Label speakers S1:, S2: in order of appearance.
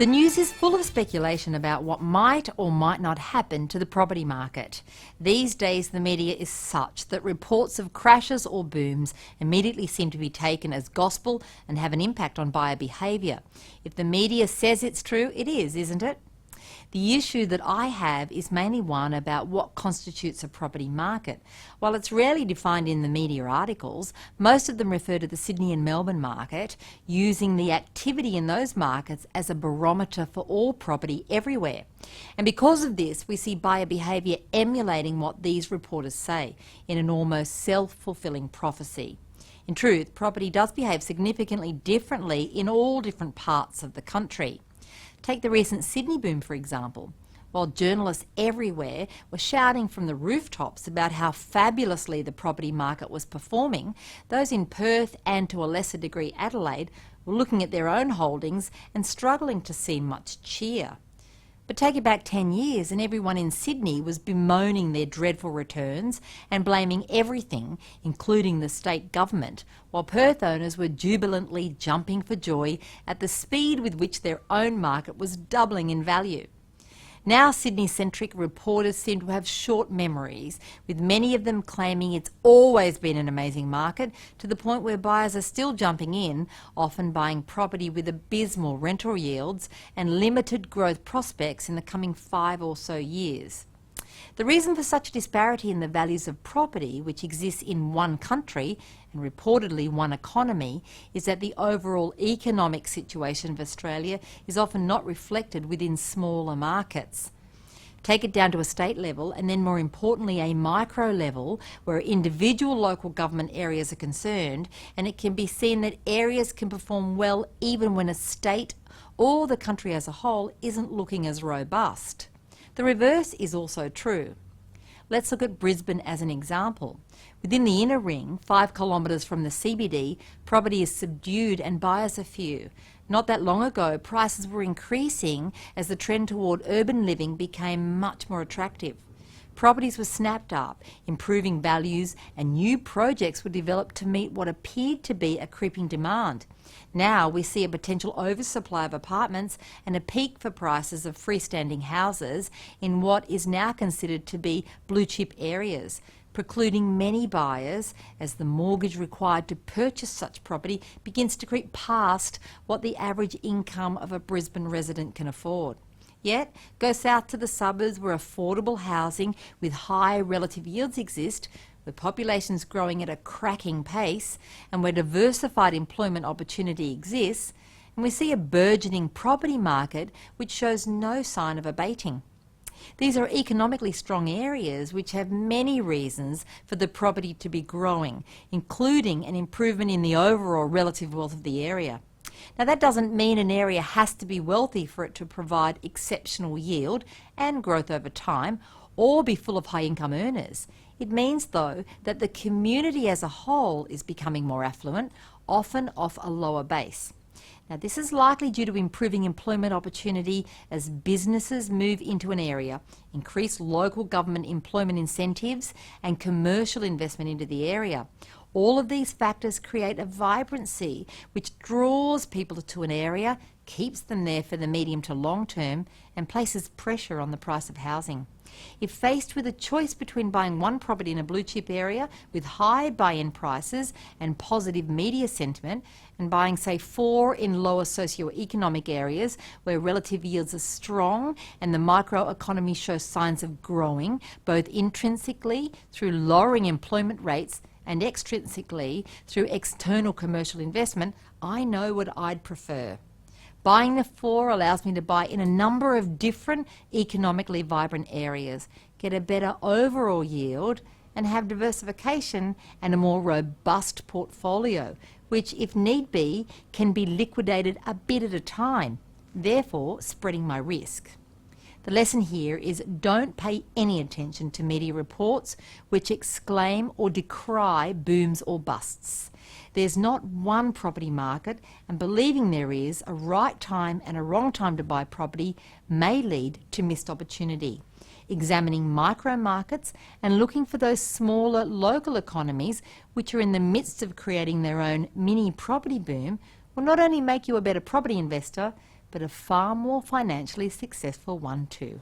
S1: The news is full of speculation about what might or might not happen to the property market. These days the media is such that reports of crashes or booms immediately seem to be taken as gospel and have an impact on buyer behaviour. If the media says it's true, it is, isn't it? The issue that I have is mainly one about what constitutes a property market. While it's rarely defined in the media articles, most of them refer to the Sydney and Melbourne market, using the activity in those markets as a barometer for all property everywhere. And because of this, we see buyer behaviour emulating what these reporters say in an almost self-fulfilling prophecy. In truth, property does behave significantly differently in all different parts of the country. Take the recent Sydney boom, for example. While journalists everywhere were shouting from the rooftops about how fabulously the property market was performing, those in Perth and to a lesser degree Adelaide were looking at their own holdings and struggling to see much cheer. But take it back 10 years and everyone in Sydney was bemoaning their dreadful returns and blaming everything, including the state government, while Perth owners were jubilantly jumping for joy at the speed with which their own market was doubling in value. Now Sydney-centric reporters seem to have short memories, with many of them claiming it's always been an amazing market, to the point where buyers are still jumping in, often buying property with abysmal rental yields and limited growth prospects in the coming 5 or so years. The reason for such a disparity in the values of property, which exists in one country and reportedly one economy, is that the overall economic situation of Australia is often not reflected within smaller markets. Take it down to a state level, and then more importantly a micro level where individual local government areas are concerned, and it can be seen that areas can perform well even when a state or the country as a whole isn't looking as robust. The reverse is also true. Let's look at Brisbane as an example. Within the inner ring, 5 kilometres from the CBD, property is subdued and buyers are few. Not that long ago, prices were increasing as the trend toward urban living became much more attractive. Properties were snapped up, improving values, and new projects were developed to meet what appeared to be a creeping demand. Now we see a potential oversupply of apartments and a peak for prices of freestanding houses in what is now considered to be blue chip areas, precluding many buyers as the mortgage required to purchase such property begins to creep past what the average income of a Brisbane resident can afford. Yet, go south to the suburbs where affordable housing with high relative yields exist, with populations growing at a cracking pace, and where diversified employment opportunity exists, and we see a burgeoning property market which shows no sign of abating. These are economically strong areas which have many reasons for the property to be growing, including an improvement in the overall relative wealth of the area. Now that doesn't mean an area has to be wealthy for it to provide exceptional yield and growth over time, or be full of high income earners. It means though that the community as a whole is becoming more affluent, often off a lower base. Now this is likely due to improving employment opportunity as businesses move into an area, increased local government employment incentives and commercial investment into the area. All of these factors create a vibrancy which draws people to an area, keeps them there for the medium to long term, and places pressure on the price of housing. If faced with a choice between buying one property in a blue chip area with high buy-in prices and positive media sentiment, and buying say 4 in lower socio-economic areas where relative yields are strong and the microeconomy shows signs of growing, both intrinsically through lowering employment rates and extrinsically through external commercial investment, I know what I'd prefer. Buying the 4 allows me to buy in a number of different economically vibrant areas, get a better overall yield, and have diversification and a more robust portfolio, which, if need be, can be liquidated a bit at a time, therefore spreading my risk. The lesson here is don't pay any attention to media reports which exclaim or decry booms or busts. There's not one property market, and believing there is a right time and a wrong time to buy property may lead to missed opportunity. Examining micro markets and looking for those smaller local economies which are in the midst of creating their own mini property boom will not only make you a better property investor, but a far more financially successful one too.